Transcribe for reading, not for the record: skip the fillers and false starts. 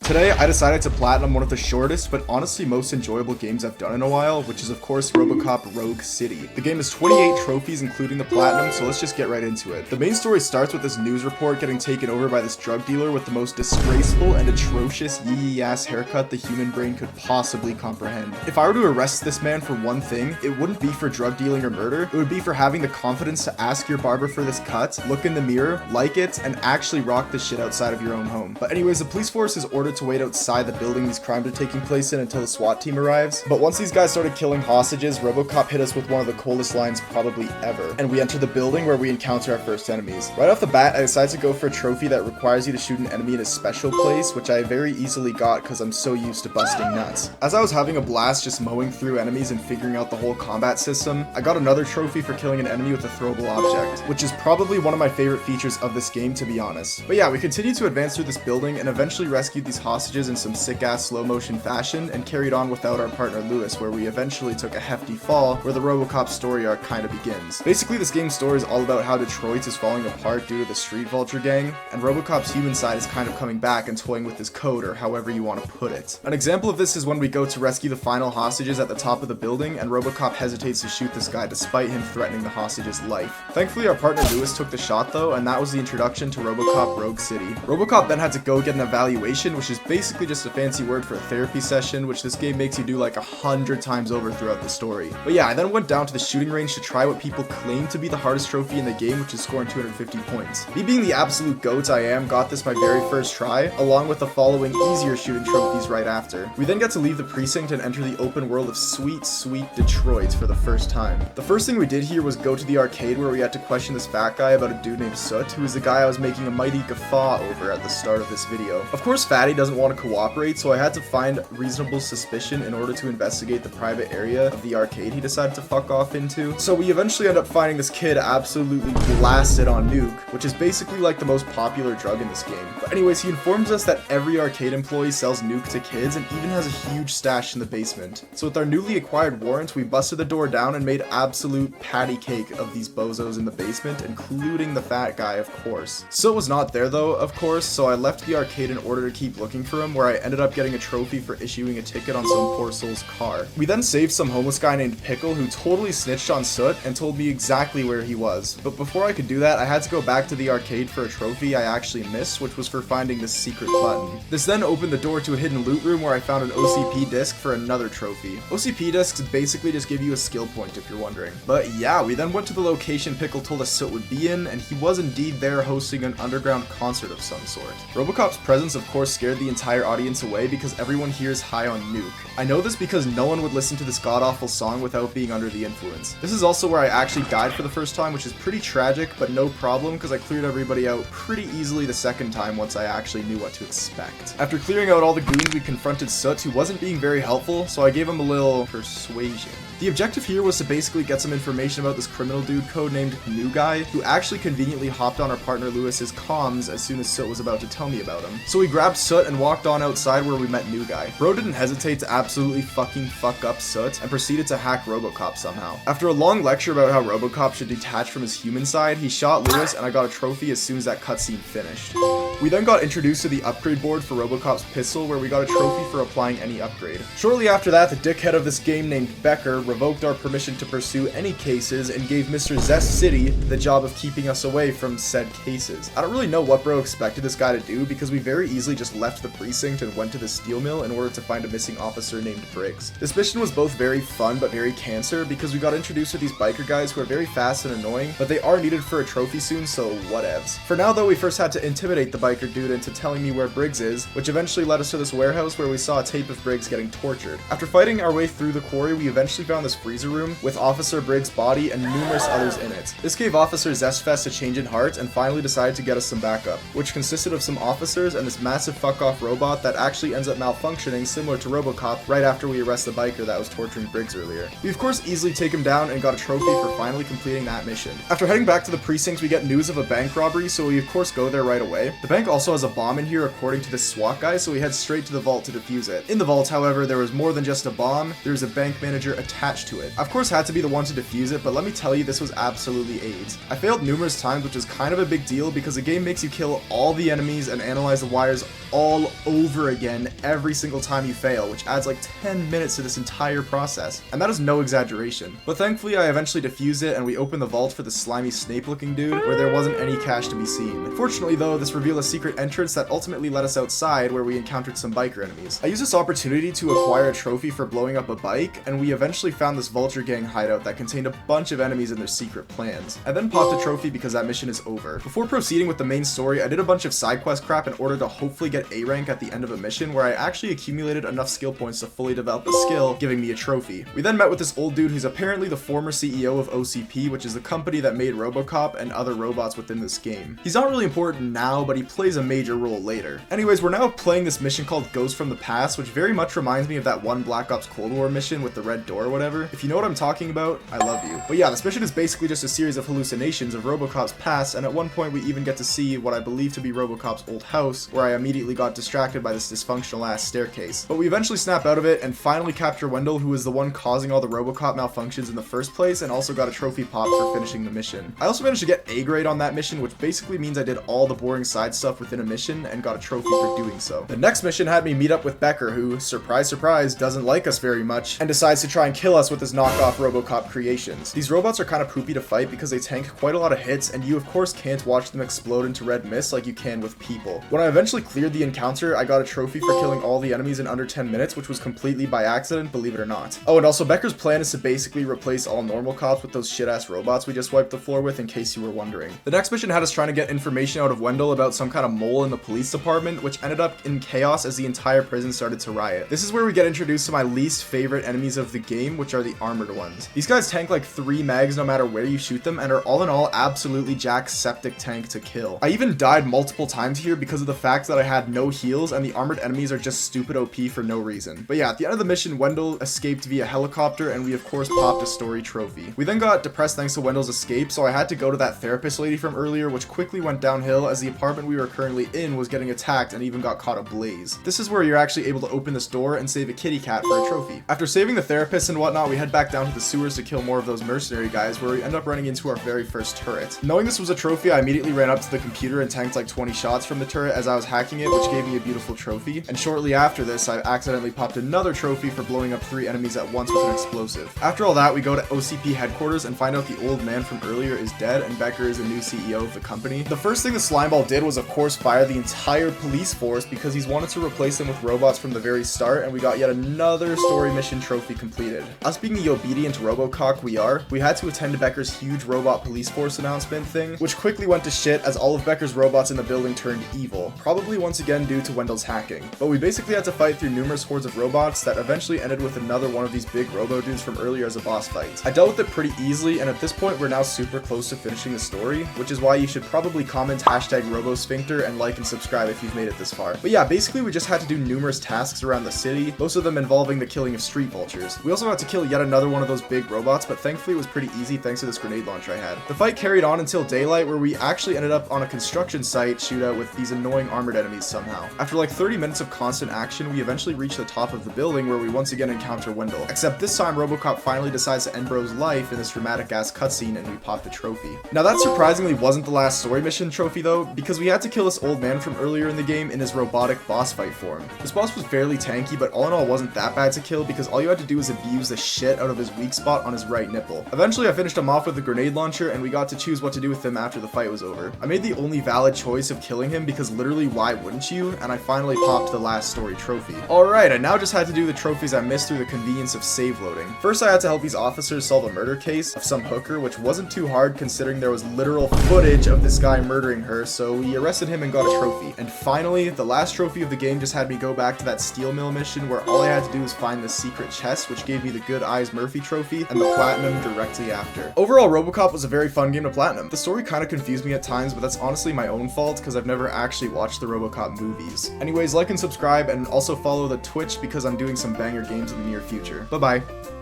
Today, I decided to platinum one of the shortest, but honestly most enjoyable games I've done in a while, which is of course RoboCop Rogue City. The game has 28 trophies including the platinum, so let's just get right into it. The main story starts with this news report getting taken over by this drug dealer with the most disgraceful and atrocious yee-ass haircut the human brain could possibly comprehend. If I were to arrest this man for one thing, it wouldn't be for drug dealing or murder, it would be for having the confidence to ask your barber for this cut, look in the mirror, like it, and actually rock this shit outside of your own home. But anyways, the police force is ordered to wait outside the building these crimes are taking place in until the SWAT team arrives. But once these guys started killing hostages, RoboCop hit us with one of the coldest lines probably ever, and we enter the building where we encounter our first enemies. Right off the bat, I decided to go for a trophy that requires you to shoot an enemy in a special place, which I very easily got because I'm so used to busting nuts. As I was having a blast just mowing through enemies and figuring out the whole combat system, I got another trophy for killing an enemy with a throwable object, which is probably one of my favorite features of this game, to be honest. But yeah, we continued to advance through this building and eventually rescued these hostages in some sick-ass slow-motion fashion and carried on without our partner Lewis, where we eventually took a hefty fall where the RoboCop story arc kind of begins. Basically, this game's story is all about how Detroit is falling apart due to the Street Vulture gang, and RoboCop's human side is kind of coming back and toying with his code, or however you want to put it. An example of this is when we go to rescue the final hostages at the top of the building, and RoboCop hesitates to shoot this guy despite him threatening the hostage's life. Thankfully, our partner Lewis took the shot though, and that was the introduction to RoboCop Rogue City. RoboCop then had to go get an evaluation, which is basically just a fancy word for a therapy session, which this game makes you do like 100 times over throughout the story. But yeah, I then went down to the shooting range to try what people claim to be the hardest trophy in the game, which is scoring 250 points. Me being the absolute goat I am, got this my very first try, along with the following easier shooting trophies right after. We then get to leave the precinct and enter the open world of sweet, sweet Detroit for the first time. The first thing we did here was go to the arcade where we had to question this fat guy about a dude named Soot, who is the guy I was making a mighty guffaw over at the start of this video. Of course, Fatty doesn't want to cooperate, so I had to find reasonable suspicion in order to investigate the private area of the arcade he decided to fuck off into. So we eventually end up finding this kid absolutely blasted on Nuke, which is basically like the most popular drug in this game. But anyways, he informs us that every arcade employee sells Nuke to kids and even has a huge stash in the basement. So with our newly acquired warrant, we busted the door down and made absolute patty cake of these bozos in the basement, including the fat guy, of course. Soot was not there though, of course, so I left the arcade in order to keep looking for him, where I ended up getting a trophy for issuing a ticket on some poor soul's car. We then saved some homeless guy named Pickle who totally snitched on Soot and told me exactly where he was. But before I could do that, I had to go back to the arcade for a trophy I actually missed, which was for finding this secret button. This then opened the door to a hidden loot room where I found an OCP disc for another trophy. OCP discs basically just give you a skill point if you're wondering. But yeah, we then went to the location Pickle told us Soot would be in, and he was indeed there hosting an underground concert of some sort. RoboCop's presence of course scared the entire audience away because everyone here is high on Nuke. I know this because no one would listen to this god-awful song without being under the influence. This is also where I actually died for the first time, which is pretty tragic, but no problem because I cleared everybody out pretty easily the second time once I actually knew what to expect. After clearing out all the goons, we confronted Soot, who wasn't being very helpful, so I gave him a little persuasion. The objective here was to basically get some information about this criminal dude codenamed New Guy, who actually conveniently hopped on our partner Lewis's comms as soon as Soot was about to tell me about him. So we grabbed Soot and walked on outside where we met New Guy. Bro didn't hesitate to absolutely fucking fuck up Soot and proceeded to hack RoboCop somehow. After a long lecture about how RoboCop should detach from his human side, he shot Lewis and I got a trophy as soon as that cutscene finished. We then got introduced to the upgrade board for RoboCop's pistol, where we got a trophy for applying any upgrade. Shortly after that, the dickhead of this game named Becker revoked our permission to pursue any cases and gave Mr. Zest City the job of keeping us away from said cases. I don't really know what bro expected this guy to do because we very easily just left the precinct and went to the steel mill in order to find a missing officer named Briggs. This mission was both very fun but very cancer because we got introduced to these biker guys who are very fast and annoying, but they are needed for a trophy soon, so whatevs. For now though, we first had to intimidate the biker dude into telling me where Briggs is, which eventually led us to this warehouse where we saw a tape of Briggs getting tortured. After fighting our way through the quarry, we eventually found this freezer room with Officer Briggs' body and numerous others in it. This gave Officer Zestfest a change in heart and finally decided to get us some backup, which consisted of some officers and this massive fuck-off robot that actually ends up malfunctioning similar to RoboCop right after we arrest the biker that was torturing Briggs earlier. We of course easily take him down and got a trophy for finally completing that mission. After heading back to the precinct, we get news of a bank robbery, so we of course go there right away. The bank also has a bomb in here according to the SWAT guy, so we head straight to the vault to defuse it. In the vault, however, there was more than just a bomb, there was a bank manager attached to it. I, of course, had to be the one to defuse it, but let me tell you, this was absolutely AIDS. I failed numerous times, which is kind of a big deal because the game makes you kill all the enemies and analyze the wires all over again every single time you fail, which adds like 10 minutes to this entire process. And that is no exaggeration. But thankfully, I eventually defused it and we opened the vault for the slimy Snape-looking dude, where there wasn't any cash to be seen. Fortunately though, this revealed a secret entrance that ultimately led us outside where we encountered some biker enemies. I used this opportunity to acquire a trophy for blowing up a bike, and we eventually found this Vulture Gang hideout that contained a bunch of enemies and their secret plans. I then popped a trophy because that mission is over. Before proceeding with the main story, I did a bunch of side quest crap in order to hopefully get A rank at the end of a mission where I actually accumulated enough skill points to fully develop a skill, giving me a trophy. We then met with this old dude who's apparently the former CEO of OCP, which is the company that made RoboCop and other robots within this game. He's not really important now, but he plays a major role later. Anyways, we're now playing this mission called Ghost from the Past, which very much reminds me of that one Black Ops Cold War mission with the red door or whatever. If you know what I'm talking about, I love you. But yeah, this mission is basically just a series of hallucinations of RoboCop's past, and at one point we even get to see what I believe to be RoboCop's old house, where I immediately got distracted by this dysfunctional ass staircase. But we eventually snap out of it and finally capture Wendell, who was the one causing all the RoboCop malfunctions in the first place, and also got a trophy pop for finishing the mission. I also managed to get A grade on that mission, which basically means I did all the boring side stuff within a mission and got a trophy for doing so. The next mission had me meet up with Becker, who, surprise surprise, doesn't like us very much and decides to try and kill us with his knockoff RoboCop creations. These robots are kind of poopy to fight because they tank quite a lot of hits, and you of course can't watch them explode into red mist like you can with people. When I eventually cleared the encounter, I got a trophy for killing all the enemies in under 10 minutes, which was completely by accident, believe it or not. Oh, and also Becker's plan is to basically replace all normal cops with those shit-ass robots we just wiped the floor with, in case you were wondering. The next mission had us trying to get information out of Wendell about some kind of mole in the police department, which ended up in chaos as the entire prison started to riot. This is where we get introduced to my least favorite enemies of the game, which are the armored ones. These guys tank like 3 mags no matter where you shoot them, and are all in all absolutely jack septic tank to kill. I even died multiple times here because of the fact that I had no heals, and the armored enemies are just stupid OP for no reason. But yeah, at the end of the mission, Wendell escaped via helicopter, and we of course popped a story trophy. We then got depressed thanks to Wendell's escape, so I had to go to that therapist lady from earlier, which quickly went downhill as the apartment we were currently in was getting attacked and even got caught ablaze. This is where you're actually able to open this door and save a kitty cat for a trophy. After saving the therapist and whatnot, we head back down to the sewers to kill more of those mercenary guys, where we end up running into our very first turret. Knowing this was a trophy, I immediately ran up to the computer and tanked like 20 shots from the turret as I was hacking it, which gave me a beautiful trophy. And shortly after this, I accidentally popped another trophy for blowing up 3 enemies at once with an explosive. After all that, we go to OCP headquarters and find out the old man from earlier is dead and Becker is the new CEO of the company. The first thing the slimeball did was of course fire the entire police force because he's wanted to replace them with robots from the very start, and we got yet another story mission trophy completed. Us being the obedient RoboCop we had to attend to Becker's huge robot police force announcement thing, which quickly went to shit as all of Becker's robots in the building turned evil, probably once again due to Wendell's hacking. But we basically had to fight through numerous hordes of robots that eventually ended with another one of these big robo dudes from earlier as a boss fight. I dealt with it pretty easily, and at this point we're now super close to finishing the story, which is why you should probably comment #RoboSphincter and like and subscribe if you've made it this far. But yeah, basically we just had to do numerous tasks around the city, most of them involving the killing of street vultures. We also had to kill yet another one of those big robots, but thankfully it was pretty easy thanks to this grenade launcher I had. The fight carried on until daylight, where we actually ended up on a construction site shootout with these annoying armored enemies somehow. After like 30 minutes of constant action, we eventually reach the top of the building where we once again encounter Wendell. Except this time RoboCop finally decides to end bro's life in this dramatic ass cutscene, and we pop the trophy. Now that surprisingly wasn't the last story mission trophy though, because we had to kill this old man from earlier in the game in his robotic boss fight form. This boss was fairly tanky, but all in all wasn't that bad to kill because all you had to do was abuse the shit out of his weak spot on his right nipple. Eventually I finished him off with a grenade launcher, and we got to choose what to do with him after the fight was over. I made the only valid choice of killing him because literally why wouldn't you, and I finally popped the last story trophy. Alright, I now just had to do the trophies I missed through the convenience of save loading. First I had to help these officers solve a murder case of some hooker, which wasn't too hard considering there was literal footage of this guy murdering her, so we arrested him and got a trophy. And finally, the last trophy of the game just had me go back to that steel mill mission where all I had to do was find the secret chest, which gave me the Good Eyes Murphy trophy and the platinum directly after. Overall, RoboCop was a very fun game to platinum. The story kind of confused me at times, but that's honestly my own fault because I've never actually watched the RoboCop movies. Anyways, like and subscribe, and also follow the Twitch because I'm doing some banger games in the near future. Bye bye.